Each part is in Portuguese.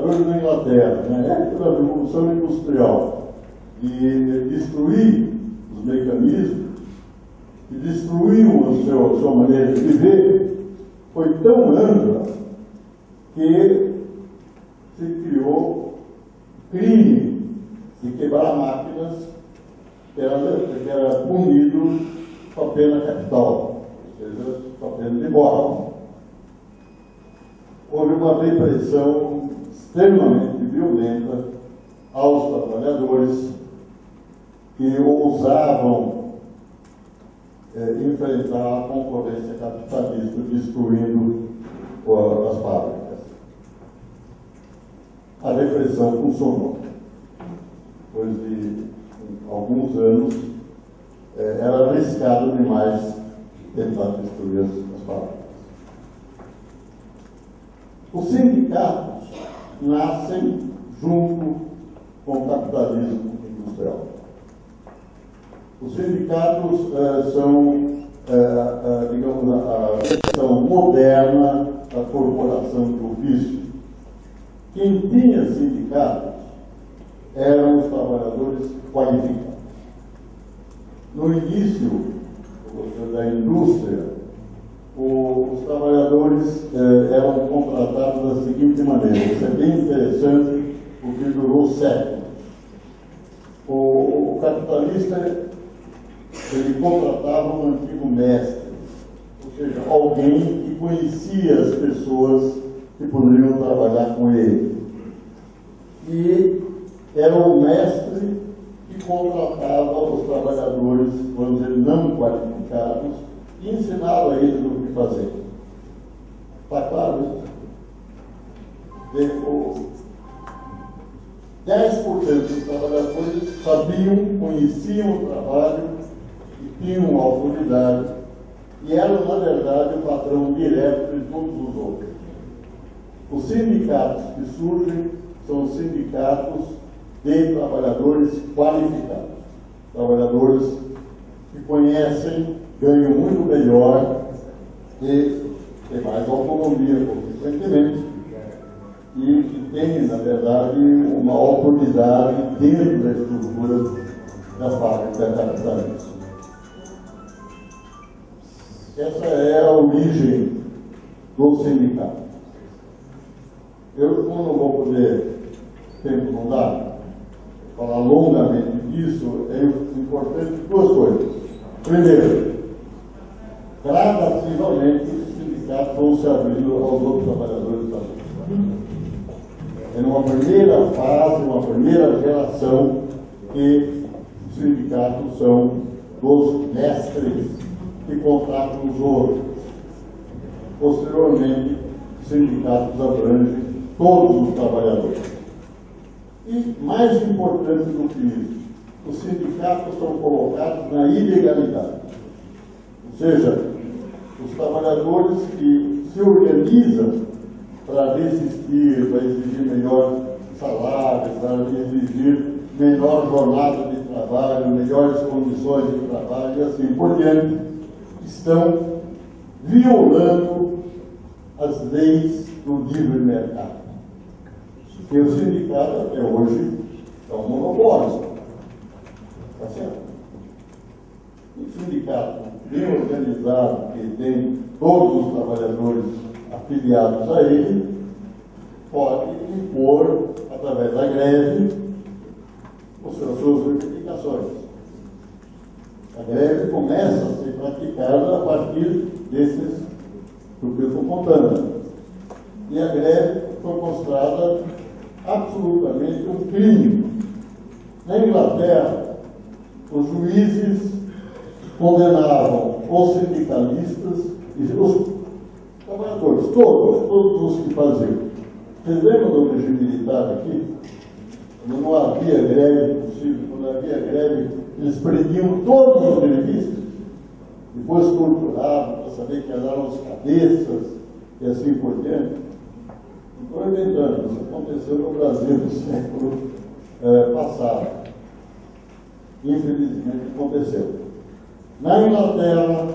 trabalhadores na Inglaterra, na época da Revolução Industrial, e destruir os mecanismos, e destruiu a sua maneira de viver, foi tão ampla que se criou crime de quebrar máquinas que era punido com a pena capital, ou seja, com a pena de morte. Houve uma repressão extremamente violenta aos trabalhadores que ousavam enfrentar a concorrência capitalista, destruindo as fábricas. A repressão funcionou. Depois de alguns anos, era arriscado demais tentar destruir as fábricas. Os sindicatos nascem junto com o capitalismo industrial. Os sindicatos são, digamos, a versão moderna da corporação de ofício. Quem tinha sindicatos eram os trabalhadores qualificados. No início da indústria, os trabalhadores eram contratados da seguinte maneira. Isso é bem interessante, porque durou séculos. O capitalista, ele contratava um antigo mestre, ou seja, alguém que conhecia as pessoas que poderiam trabalhar com ele. E era o mestre que contratava os trabalhadores, vamos dizer, não qualificados, e ensinava eles o que fazer. Está claro isso? 10% dos trabalhadores sabiam, conheciam o trabalho e tinham autoridade, e eram, na verdade, o patrão direto de todos os outros. Os sindicatos que surgem são sindicatos de trabalhadores qualificados, trabalhadores que conhecem, ganham muito melhor e têm mais autonomia, consequentemente, e que têm, na verdade, uma autoridade dentro da estrutura da fábrica capitalista. Essa é a origem do sindicato. Eu, como não vou poder, tempo não dá, falar longamente disso, é importante duas coisas. Primeiro, gradativamente os sindicatos vão se abrindo aos outros trabalhadores também. É numa primeira fase, uma primeira geração, que os sindicatos são dos mestres que contratam os outros. Posteriormente, os sindicatos abrangem todos os trabalhadores. E, mais importante do que isso, os sindicatos são colocados na ilegalidade. Ou seja, os trabalhadores que se organizam para resistir, para exigir melhor salário, para exigir menor jornada de trabalho, melhores condições de trabalho e assim por diante, estão violando as leis do livre mercado. Porque o sindicato até hoje é um monopólio. Está certo? Um sindicato bem organizado, que tem todos os trabalhadores afiliados a ele, pode impor, através da greve, as suas reivindicações. A greve começa a ser praticada a partir desses do que eu estou contando. E a greve foi considerada absolutamente um crime. Na Inglaterra, os juízes condenavam os sindicalistas e os trabalhadores, todos os que faziam. Vocês lembram do regime militar aqui? Quando não havia greve possível, quando havia greve, eles prendiam todos os grevistas, depois torturavam para saber quem eram os cabeças e assim por diante. Não estou inventando, isso aconteceu no Brasil no século passado. Infelizmente aconteceu. Na Inglaterra,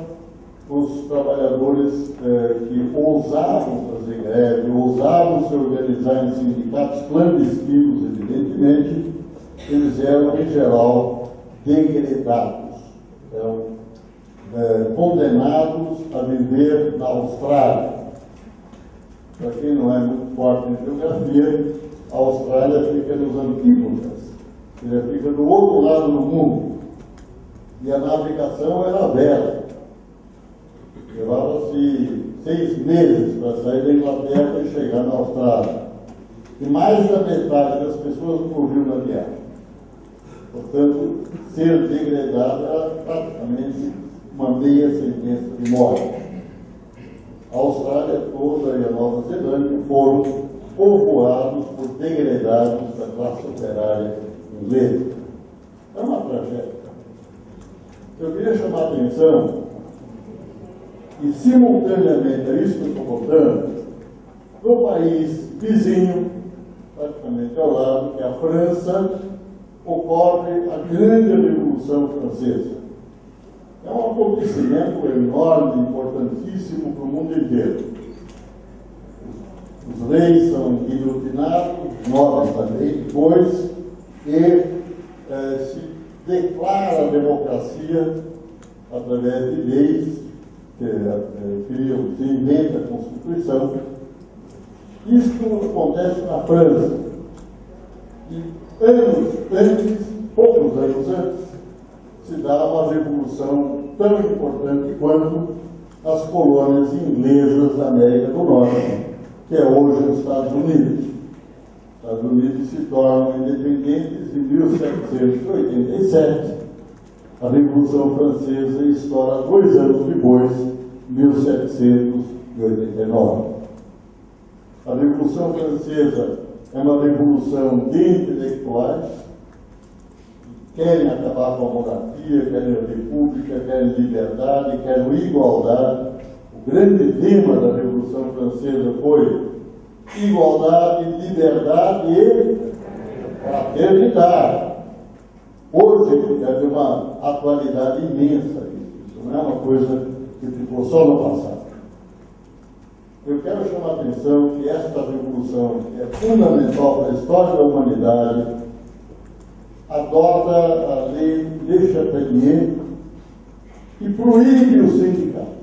os trabalhadores que ousavam fazer greve, ousavam se organizar em sindicatos clandestinos, evidentemente, eles eram, em geral, degredados, eram condenados a viver na Austrália. Para quem não é muito forte em geografia, a Austrália fica nos antípodas, ela fica do outro lado do mundo, e a navegação era vela. Levava-se 6 meses para sair da Inglaterra e chegar na Austrália. E mais da metade das pessoas morriam na viagem. Portanto, ser degradado era praticamente uma meia sentença de morte. A Austrália toda e a Nova Zelândia foram povoados por degredados da classe operária inglesa. É uma tragédia. Eu queria chamar a atenção e, simultaneamente a isso que eu estou contando, no país vizinho, praticamente ao lado, que é a França, ocorre a grande Revolução Francesa. É um acontecimento enorme, importantíssimo para o mundo inteiro. Os reis são guilhotinados, nobres também, depois, e se declara a democracia através de leis, se inventa a Constituição. Isto acontece na França. E poucos anos antes, se dá uma revolução tão importante quanto as colônias inglesas da América do Norte, que é hoje os Estados Unidos. Os Estados Unidos se tornam independentes em 1787. A Revolução Francesa estoura 2 anos depois, 1789. A Revolução Francesa é uma revolução de intelectuais que querem acabar com a monarquia, querem a república, querem liberdade, querem igualdade. O grande tema da Revolução Francesa foi igualdade, liberdade e fraternidade. Hoje é de uma atualidade imensa isso não é uma coisa que ficou só no passado. Eu quero chamar a atenção que esta revolução é fundamental para a história da humanidade, adota a lei de Chapelier, que proíbe os sindicatos,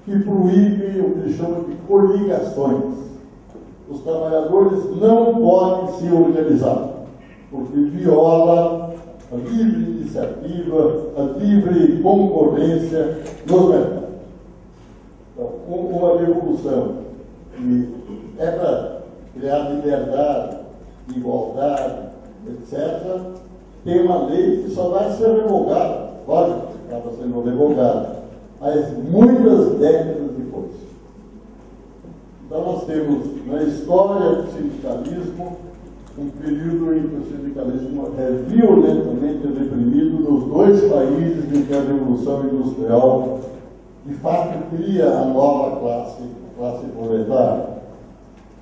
que proíbe o que eles chamam de coligações. Os trabalhadores não podem se organizar, porque viola a livre iniciativa, a livre concorrência nos mercados. Então, uma revolução que é para criar liberdade, igualdade, etc., tem uma lei que só vai ser revogada, lógico, acaba sendo revogada, mas muitas décadas depois. Então nós temos na história do sindicalismo um período em que o sindicalismo é violentamente reprimido nos 2 países em que a Revolução Industrial de fato cria a nova classe proletária,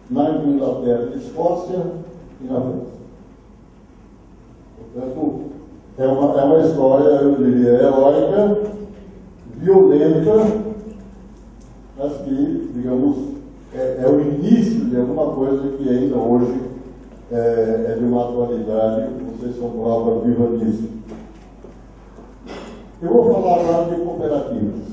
na Inglaterra e Escócia e na França. Portanto, é uma história, eu diria, heróica, violenta, mas que, digamos, é o início de alguma coisa que ainda hoje é de uma atualidade, vocês são prova viva disso. Eu vou falar agora de cooperativas.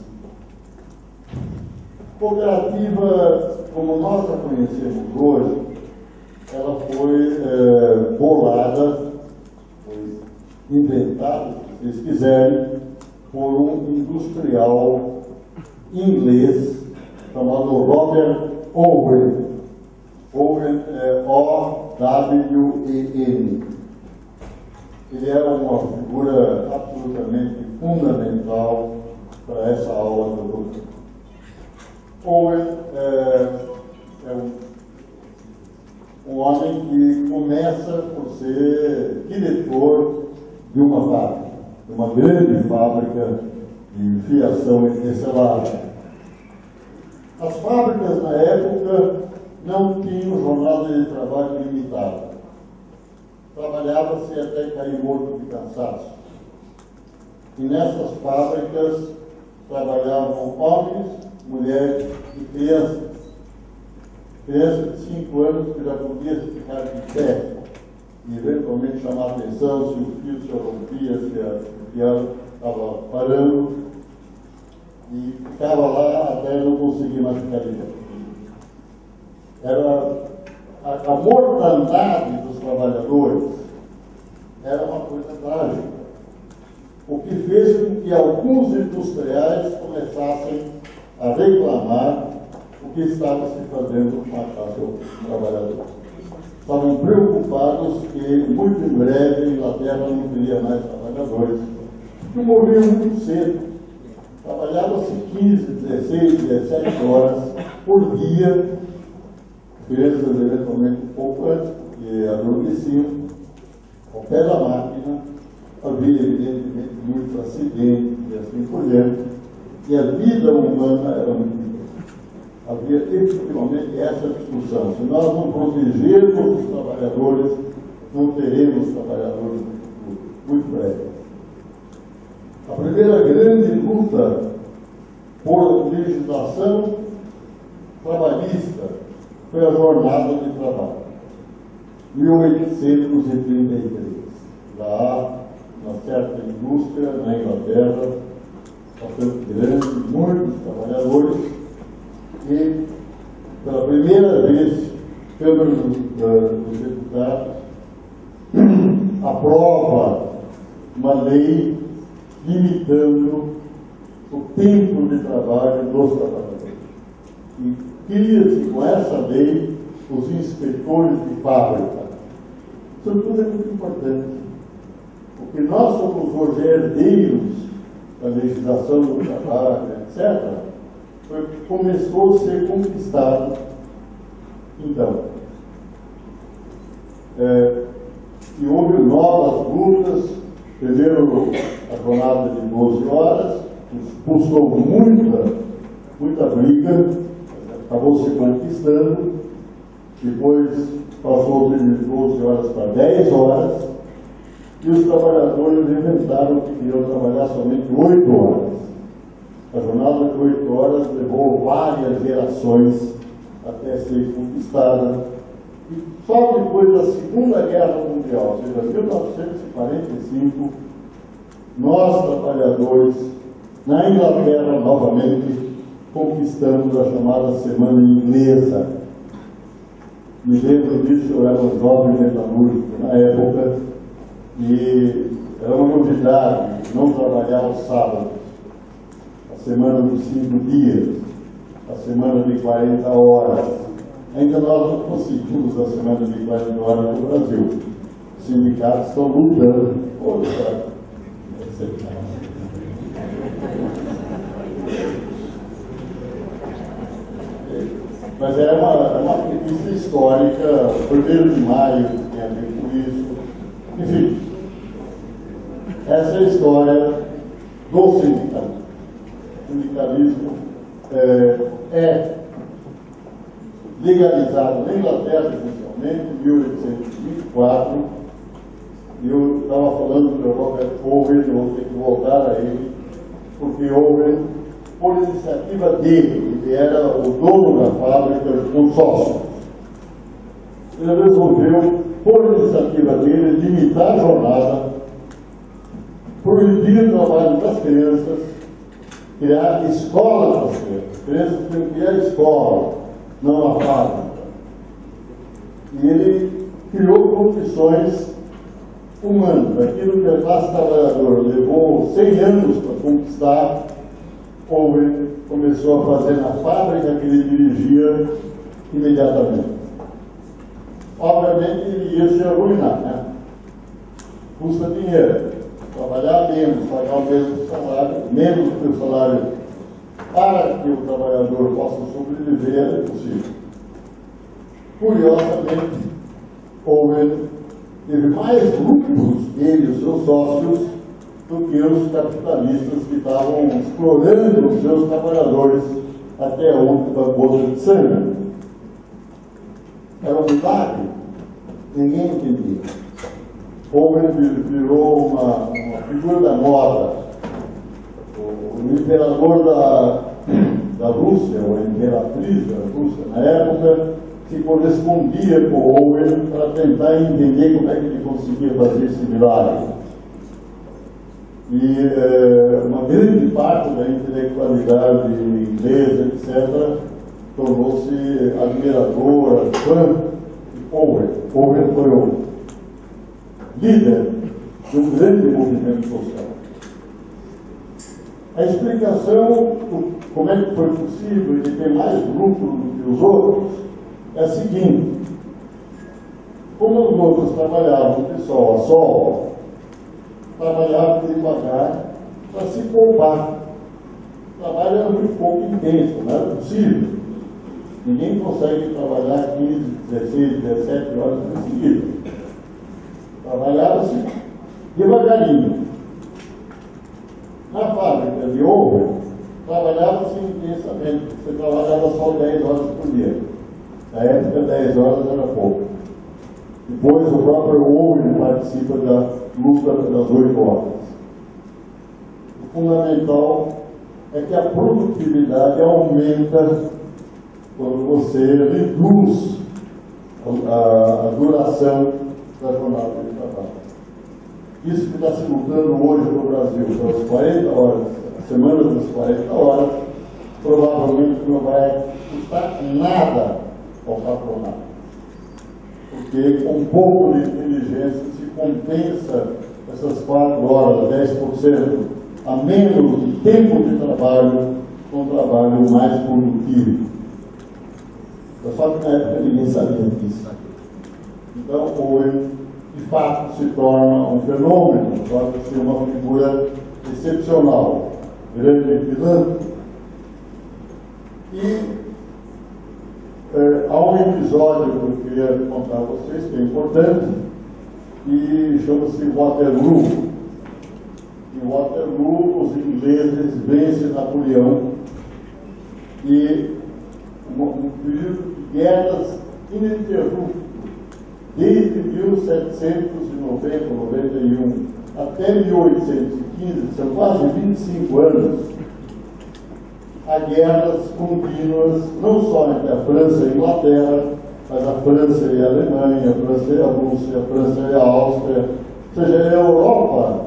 Cooperativa, como nós a conhecemos hoje, ela foi bolada, foi inventada, se vocês quiserem, por um industrial inglês chamado Robert Owen. Owen é O-W-E-N. Ele era uma figura absolutamente fundamental para essa aula que eu vou ter. Owen é um homem que começa por ser diretor de uma fábrica, de uma grande fábrica de fiação e tecelagem. As fábricas na época não tinham jornada de trabalho limitada. Trabalhava-se até cair morto de cansaço. E nessas fábricas trabalhavam homens, mulheres e crianças. Criança de 5 anos que já podia ficar de pé e eventualmente chamar a atenção se o fio se rompia, se a criança estava parando, e ficava lá até não conseguir mais ficar de pé. Era a mortandade dos trabalhadores era uma coisa trágica, o que fez com que alguns industriais começassem a reclamar o que estava se fazendo com a classe trabalhadora. Estavam preocupados que, muito em breve, a Inglaterra não teria mais trabalhadores, que morriam muito cedo. Trabalhava-se 15, 16, 17 horas por dia, crianças eventualmente um pouco antes, porque adormeciam ao pé da máquina. Havia, evidentemente, muitos acidentes e assim por diante, e a vida humana era muito difícil. Havia efetivamente essa discussão. Se nós não protegermos os trabalhadores, não teremos trabalhadores no futuro, muito breve. A primeira grande luta por legislação trabalhista foi a jornada de trabalho, 1833. Já há uma certa indústria na Inglaterra, bastante grande, muitos trabalhadores, e pela primeira vez a Câmara dos Deputados aprova uma lei limitando o tempo de trabalho dos trabalhadores. E cria-se com essa lei os inspetores de fábrica. Isso tudo é muito importante, porque nós somos os herdeiros da legislação do trabalho, etc., foi que começou a ser conquistado. Então, e houve novas lutas. Primeiro, a jornada de 12 horas, que custou muita briga, acabou se conquistando. Depois passou de 12 horas para 10 horas, e os trabalhadores inventaram que queriam trabalhar somente 8 horas. A jornada de 8 horas levou várias gerações até ser conquistada. E só depois da Segunda Guerra Mundial, ou seja, 1945, nós, trabalhadores, na Inglaterra, novamente, conquistamos a chamada Semana Inglesa. Me lembro disso, eu era um jovem metalúrgico na época, e era uma novidade, não trabalhar aos sábados, a semana dos 5 dias, a semana de 40 horas. Ainda nós não conseguimos a semana de 40 horas no Brasil. Os sindicatos estão lutando contra essa. Mas é uma conquista histórica, 1º de maio, que tem a ver com isso. Enfim, essa é a história do sindicalismo. O sindicalismo é legalizado na Inglaterra, essencialmente, em 1824. E eu estava falando do Robert Owen, eu vou ter que voltar a ele, porque Owen, por iniciativa dele, ele era o dono da fábrica, um sócio. Ele resolveu, por iniciativa dele, limitar a jornada, proibir o trabalho das crianças, criar escolas para as crianças. As crianças tinham que ir à escola, não a fábrica. E ele criou condições humanas. Aquilo que a classe trabalhadora levou 100 anos para conquistar, Owen começou a fazer na fábrica que ele dirigia imediatamente. Obviamente ele ia se arruinar, né? Custa dinheiro. Trabalhar menos, pagar o mesmo salário, menos do que o salário, para que o trabalhador possa sobreviver, é possível. Curiosamente, Owen teve mais lucros, ele e os seus sócios, do que os capitalistas que estavam explorando os seus trabalhadores até a última gota de sangue. Era um milagre, ninguém entendia. Owen virou uma figura da moda. o imperador da Rússia, ou a imperatriz da Rússia, na época, se correspondia com Owen para tentar entender como é que ele conseguia fazer esse milagre. E uma grande parte da intelectualidade inglesa, etc., tornou-se admiradora, fã de Owen. Owen foi o líder de um grande movimento social. A explicação de como é que foi possível ele ter mais lucro do que os outros é a seguinte: como os outros trabalhavam de sol a sol, trabalhavam devagar para se poupar. O trabalho era muito pouco intenso, não era possível. Ninguém consegue trabalhar 15, 16, 17 horas em seguida. Trabalhava-se devagarinho. Na fábrica de Owen, trabalhava-se intensamente. Você trabalhava só 10 horas por dia. Na época, 10 horas era pouco. Depois, o próprio Owen participa da luta pelas 8 horas. O fundamental é que a produtividade aumenta quando você reduz a duração da jornada de trabalho. Isso que está se lutando hoje no Brasil, pelas 40 horas, a semana das 40 horas, provavelmente não vai custar nada ao patronato. Porque com um pouco de inteligência se compensa essas 4 horas, 10% a menos de tempo de trabalho, com um trabalho mais produtivo. Só que na época ninguém sabia disso. Então, Owen, de fato, se torna um fenômeno, torna-se uma figura excepcional, grande filântropo. E há um episódio que eu queria contar a vocês, que é importante, que chama-se Waterloo. Em Waterloo, os ingleses vencem Napoleão e um período de guerras ininterrupto, desde 1790, 91 até 1815, são quase 25 anos, há guerras contínuas, não só entre a França e a Inglaterra, mas a França e a Alemanha, a França e a Rússia, a França e a Áustria. Ou seja, a Europa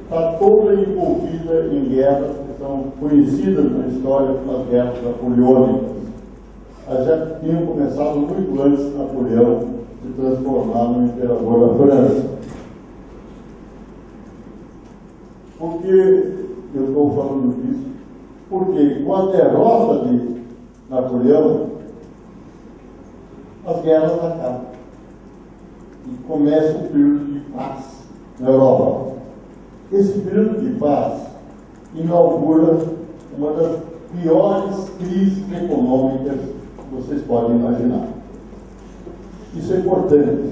está toda envolvida em guerras que são conhecidas na história como as guerras napoleônicas. Elas já tinham começado muito antes de Napoleão se transformar no imperador da França. Por que eu estou falando disso? Porque com a derrota de Napoleão, as guerras acabam. E começa o período de paz na Europa. Esse período de paz inaugura uma das piores crises econômicas que vocês podem imaginar. Isso é importante.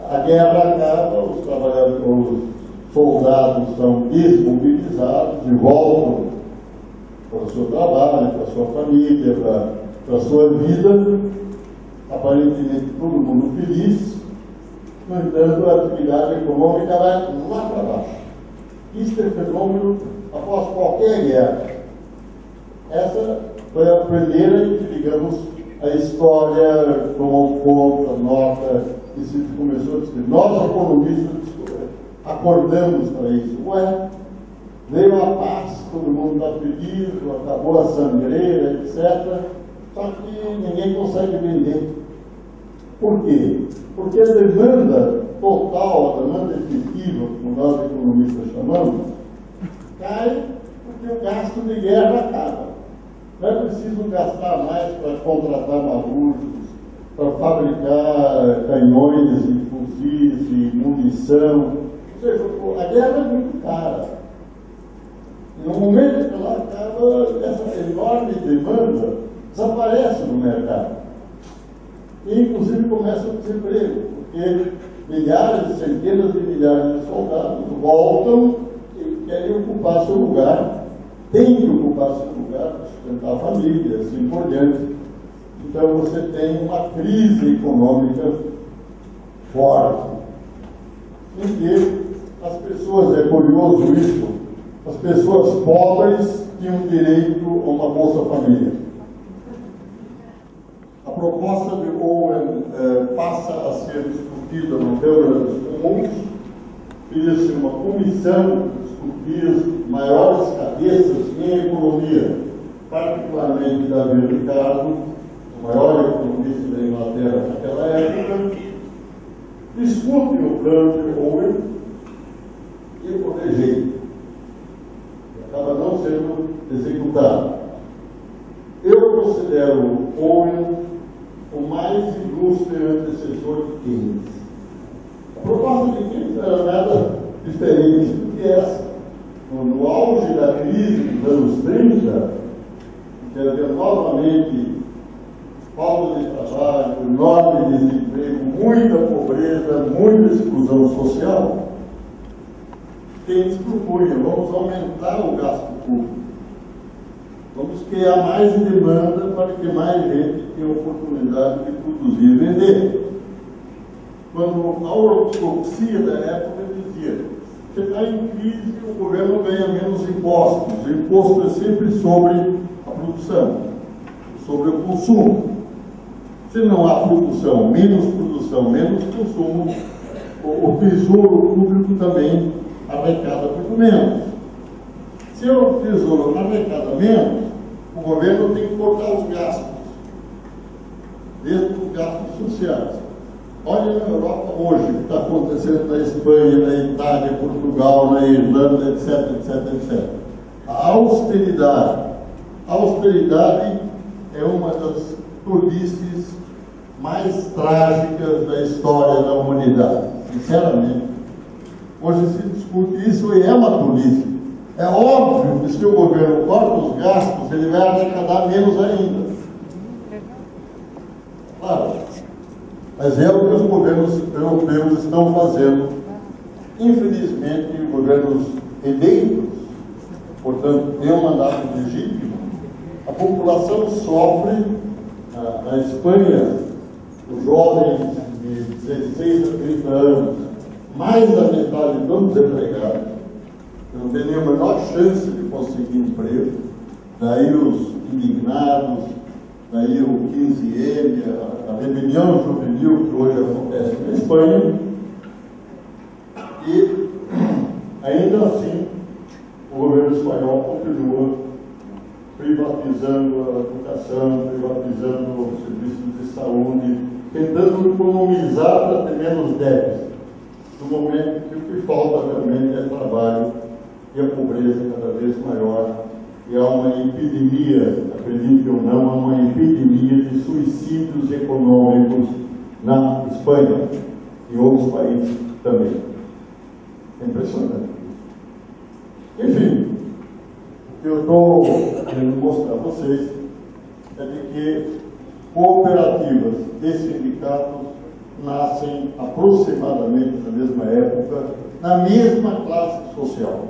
A guerra acaba, os trabalhadores, os soldados são desmobilizados e voltam para o seu trabalho, para a sua família, para a sua vida, aparentemente todo mundo feliz. No entanto, a atividade econômica vai lá para baixo. Isso é fenômeno após qualquer guerra. Essa foi a primeira que, digamos, a história tomou conta, nota, e se começou a discutir. Nós, economistas, acordamos para isso. Ué, veio a paz, todo mundo está feliz, acabou a sangreira, etc. Só que ninguém consegue vender. Por quê? Porque a demanda total, a demanda efetiva, como nós economistas chamamos, cai porque o gasto de guerra acaba. Não é preciso gastar mais para contratar marujos, para fabricar canhões e fuzis e munição. Ou seja, a guerra é muito cara. E no momento que ela acaba, essa enorme demanda desaparece no mercado. E, inclusive, começa o desemprego, porque milhares, centenas de milhares de soldados voltam e querem ocupar seu lugar, têm que ocupar seu lugar para sustentar a família, assim por diante. Então, você tem uma crise econômica forte, em que as pessoas, é curioso isso, as pessoas pobres tinham direito a uma Bolsa Família. A proposta de Owen passa a ser discutida no Câmara dos Comuns. Cria-se uma comissão que discutia as maiores cabeças em economia, particularmente Davi Ricardo, o maior economista da Inglaterra naquela época, discute o plano de Owen e o rejeita. Acaba não sendo executado. Eu considero Owen o mais ilustre antecessor de Keynes. A proposta de Keynes era nada diferente do que essa. No auge da crise dos anos 30, que havia novamente falta de trabalho, enorme desemprego, muita pobreza, muita exclusão social, Keynes propunha: vamos aumentar o gasto público. Vamos criar mais demanda para que mais gente tenha oportunidade de produzir e vender. Quando a ortodoxia da época dizia: você está em crise, o governo ganha menos impostos. O imposto é sempre sobre a produção, sobre o consumo. Se não há produção, menos consumo, o tesouro público também arrecada muito menos. Se o tesouro arrecada menos, o governo tem que cortar os gastos, desde os gastos sociais. Olha na Europa hoje, o que está acontecendo na Espanha, na Itália, Portugal, na Irlanda, etc, etc, etc. A austeridade é uma das tolices mais trágicas da história da humanidade, sinceramente. Hoje se discute isso e é uma tolice. É óbvio que se o governo corta os gastos, ele vai arrecadar menos ainda. Claro. Mas é o que os governos europeus estão fazendo. Infelizmente, governos eleitos, portanto, têm um mandato legítimo, a população sofre. Na Espanha, os jovens de 16 a 30 anos, mais da metade estão desempregados, não tem nem a menor chance de conseguir emprego. Daí os indignados, daí o 15M, a rebelião juvenil que hoje acontece na Espanha. E, ainda assim, o governo espanhol continua privatizando a educação, privatizando os serviços de saúde, tentando economizar para ter menos déficit, no momento que o que falta realmente é trabalho e a pobreza cada vez maior. E há uma epidemia, acredite ou não, há uma epidemia de suicídios econômicos na Espanha e outros países também. É impressionante. Enfim, o que eu estou querendo mostrar a vocês é de que cooperativas e sindicatos nascem aproximadamente na mesma época, na mesma classe social.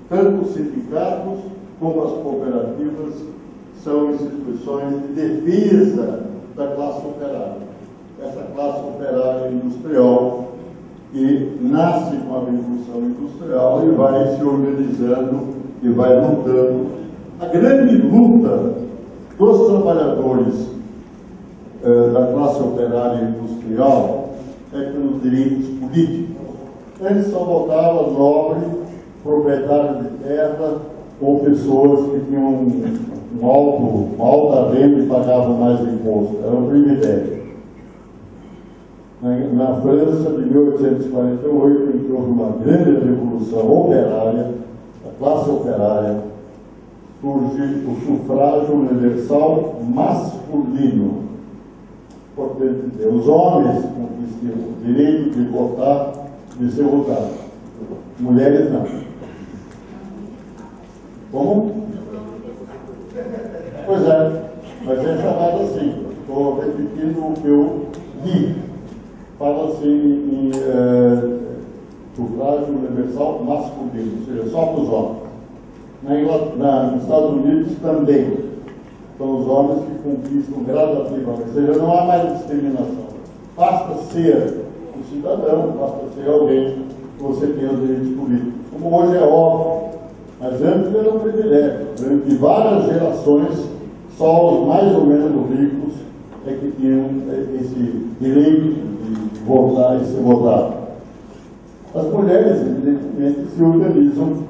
Tanto os sindicatos como as cooperativas são instituições de defesa da classe operária. Essa classe operária industrial que nasce com a Revolução Industrial e vai se organizando e vai lutando. A grande luta dos trabalhadores da classe operária industrial é pelos direitos políticos. Antes só votava nobre, proprietário de terra ou pessoas que tinham uma alta renda e pagavam mais imposto. Era um privilégio. Na França, de 1848, em que houve uma grande revolução operária, a classe operária, surge o sufrágio universal masculino. Portanto, os homens conquistam o direito de votar, de ser votados. Mulheres não. Como? Pois é, mas é chamado assim. Estou repetindo o que eu li. Fala-se em sufrágio universal masculino, ou seja, só para os homens. Nos Estados Unidos também. São os homens que conquistam gradativamente, ou seja, não há mais discriminação. Basta ser um cidadão, basta ser alguém que você tenha os direitos políticos. Como hoje é óbvio Mas antes era um privilégio. Durante várias gerações, só os mais ou menos ricos é que tinham esse direito de votar e ser votado. As mulheres, evidentemente, se organizam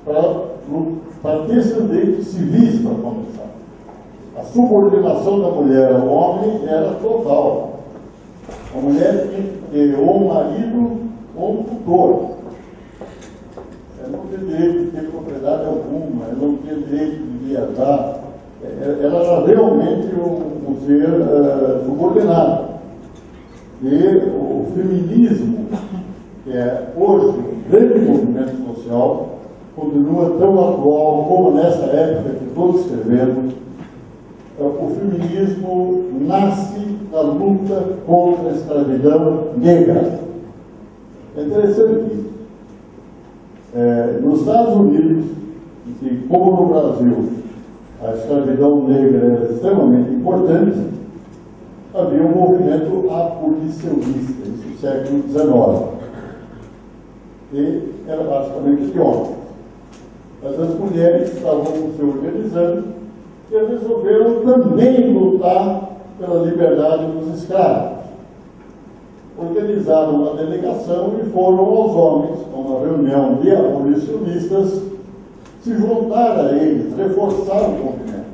para ter seus direitos civis, para começar. A subordinação da mulher ao homem era total. A mulher tinha que ter ou um marido ou um tutor. Ela não tinha direito de ter propriedade alguma, ela não tinha direito de viajar. Ela era realmente um ser subordinado. E o feminismo, que é hoje um grande movimento social, continua tão atual como nessa época que todos escrevemos. O feminismo nasce da luta contra a escravidão negra. É interessante isso. Nos Estados Unidos, e como no Brasil, a escravidão negra era extremamente importante, havia um movimento abolicionista, isso no século XIX. E era basicamente de homens. Mas as mulheres estavam se organizando e resolveram também lutar pela liberdade dos escravos. Organizaram uma delegação e foram aos homens, a uma reunião de abolicionistas, se juntar a eles, reforçar o movimento.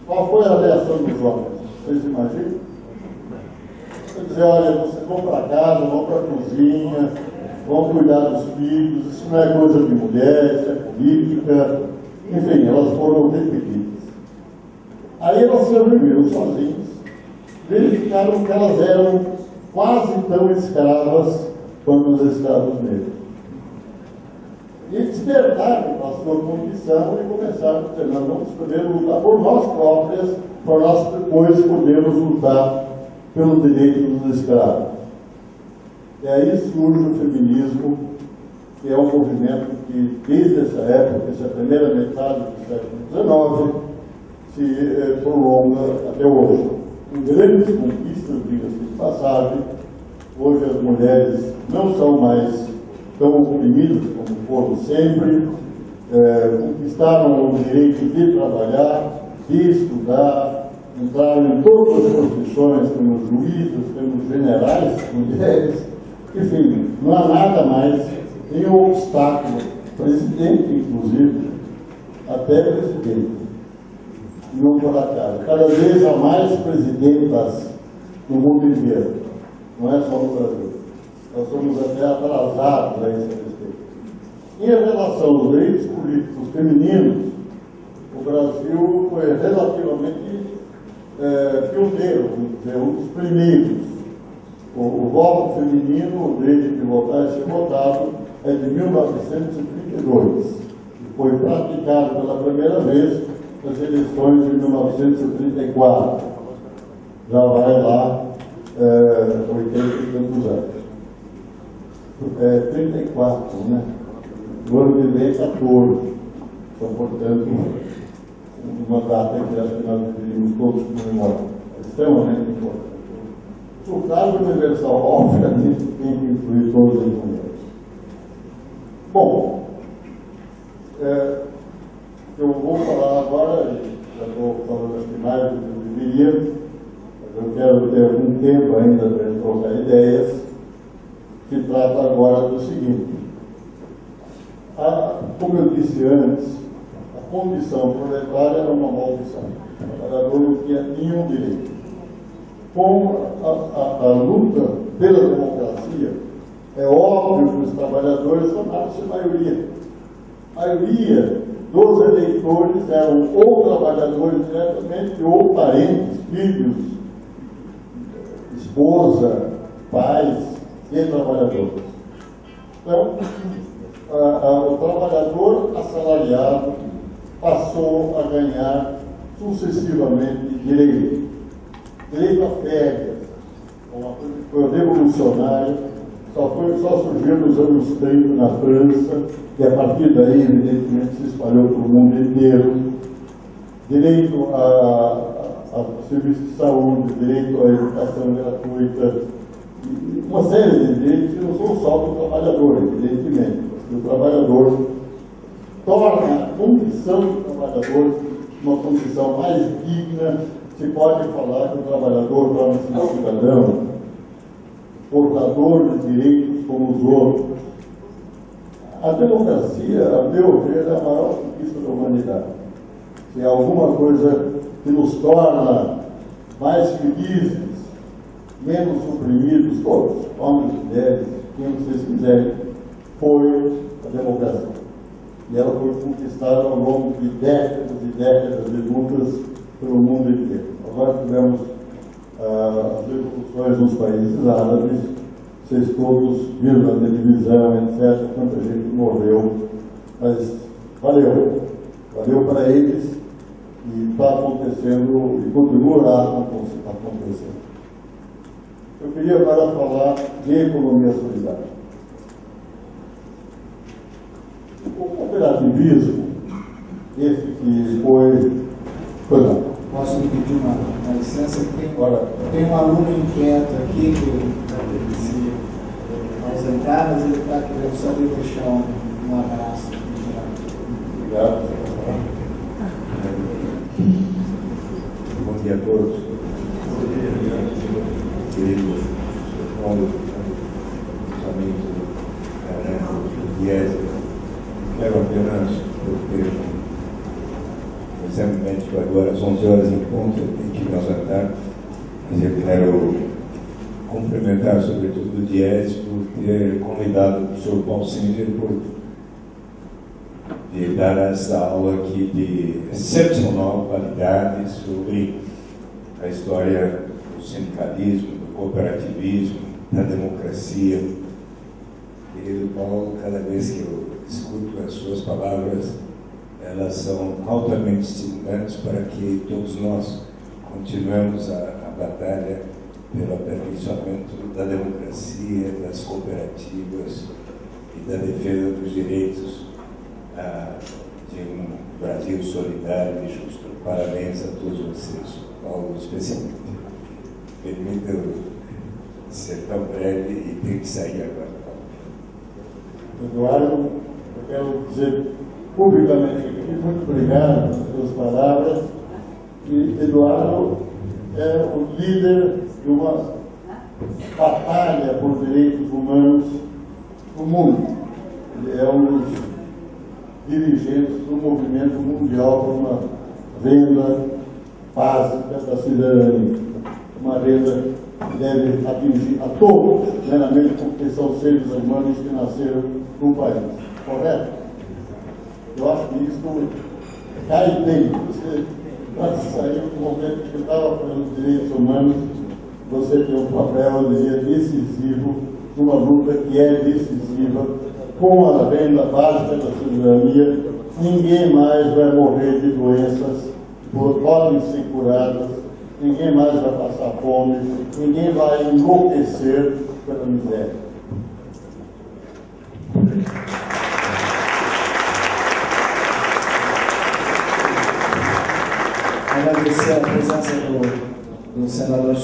Qual foi a reação dos homens? Vocês imaginam? Eles dizer, olha, vocês vão para casa, vão para a cozinha, vão cuidar dos filhos, isso não é coisa de mulher, isso é política. Enfim, elas foram repetidas. Aí elas se reuniram sozinhas, verificaram que elas eram quase tão escravas quanto os escravos negros. E despertaram a sua condição e começaram a dizer, nós vamos primeiro lutar por nós próprias, para nós depois podermos lutar pelo direito dos escravos. E aí surge o feminismo, que é um movimento que, desde essa época, essa primeira metade do século XIX, se prolonga até hoje. Com grandes conquistas, diga-se de passagem, hoje as mulheres não são mais tão oprimidas como foram sempre, conquistaram o direito de trabalhar, de estudar, entraram em todas as profissões, temos juízes, temos generais, mulheres, enfim, não há nada mais, nenhum obstáculo, presidente inclusive, até presidente. Não por acaso. Cada vez há mais presidentas no mundo inteiro. Não é só no Brasil. Nós somos até atrasados a esse respeito. Em relação aos direitos políticos femininos, o Brasil foi relativamente pioneiro, vamos dizer, um dos primeiros. O voto feminino, o direito de votar e ser votado, é de 1932. E foi praticado pela primeira vez nas eleições de 1934. Já vai lá 80 e tantos anos. 34, né? No ano que vem, 14. Então, portanto, uma data que acho que nós deveríamos todos comemorar. É extremamente importante. O cargo universal, obviamente, tem que incluir todas as mulheres. Bom, eu vou falar agora, já estou falando aqui mais do que eu deveria, mas eu quero ter algum tempo ainda para trocar ideias. Se trata agora do seguinte: como eu disse antes, a condição proletária era uma maldição. O trabalhador não tinha nenhum direito. Com a luta pela democracia, é óbvio que os trabalhadores tornaram-se maioria. A maioria dos eleitores eram ou trabalhadores diretamente, ou parentes, filhos, esposa, pais e trabalhadores. Então, o trabalhador assalariado passou a ganhar sucessivamente direito a férias, uma coisa que foi revolucionária, só surgiu nos anos 30 na França, e a partir daí, evidentemente, se espalhou para o mundo inteiro. Direito a serviço de saúde, direito à educação gratuita, uma série de direitos que não são só do trabalhador, evidentemente. O trabalhador torna a condição do trabalhador uma condição mais digna. Se pode falar que o trabalhador torna-se um cidadão, portador de direitos como os outros. A democracia, a meu ver, é a maior conquista da humanidade. Se é alguma coisa que nos torna mais felizes, menos oprimidos, todos, homens e mulheres, quem vocês quiserem, foi a democracia. E ela foi conquistada ao longo de décadas e décadas de lutas pelo mundo inteiro. Agora tivemos as revoluções nos países árabes, vocês todos viram a televisão, etc., quanta gente morreu, mas valeu para eles, e está acontecendo e continuará acontecendo. Eu queria agora falar de economia solidária. O cooperativismo, esse que foi não. Posso me pedir uma licença? Tem um aluno inquieto aqui que se ausentar, mas ele está querendo só deixar um abraço. Obrigado. Bom dia a todos. Queridos amigos do Diese, quero apenas, porque recentemente, agora às 11 horas em ponto, eu tenho que me ausentar, mas eu quero cumprimentar sobretudo o Diese por ter convidado o professor Paul Singer de dar essa aula aqui de excepcional qualidade sobre a história do sindicalismo, do cooperativismo, da democracia. Querido Paulo, cada vez que eu escuto as suas palavras, elas são altamente estimulantes para que todos nós continuemos a batalha pelo aperfeiçoamento da democracia, das cooperativas e da defesa dos direitos de um Brasil solidário e justo. Parabéns a todos vocês, Paulo especialmente. Permita eu ser tão breve e ter que sair agora. Eduardo, eu quero dizer publicamente aqui, muito obrigado pelas suas palavras. E Eduardo é o líder de uma batalha por direitos humanos no mundo. Ele é um dos dirigentes do movimento mundial por uma renda básica da cidadania. Uma renda que deve atingir a todos, meramente porque são seres humanos que nasceram no país. Correto? Eu acho que isso cai bem. Você, para sair do momento que estava falando de direitos humanos, você tem um papel, eu diria, decisivo, numa luta que é decisiva, com a renda básica da cidadania. Ninguém mais vai morrer de doenças que podem ser curadas, ninguém mais vai passar fome, ninguém vai enlouquecer pela miséria. Agradecer a presença do senador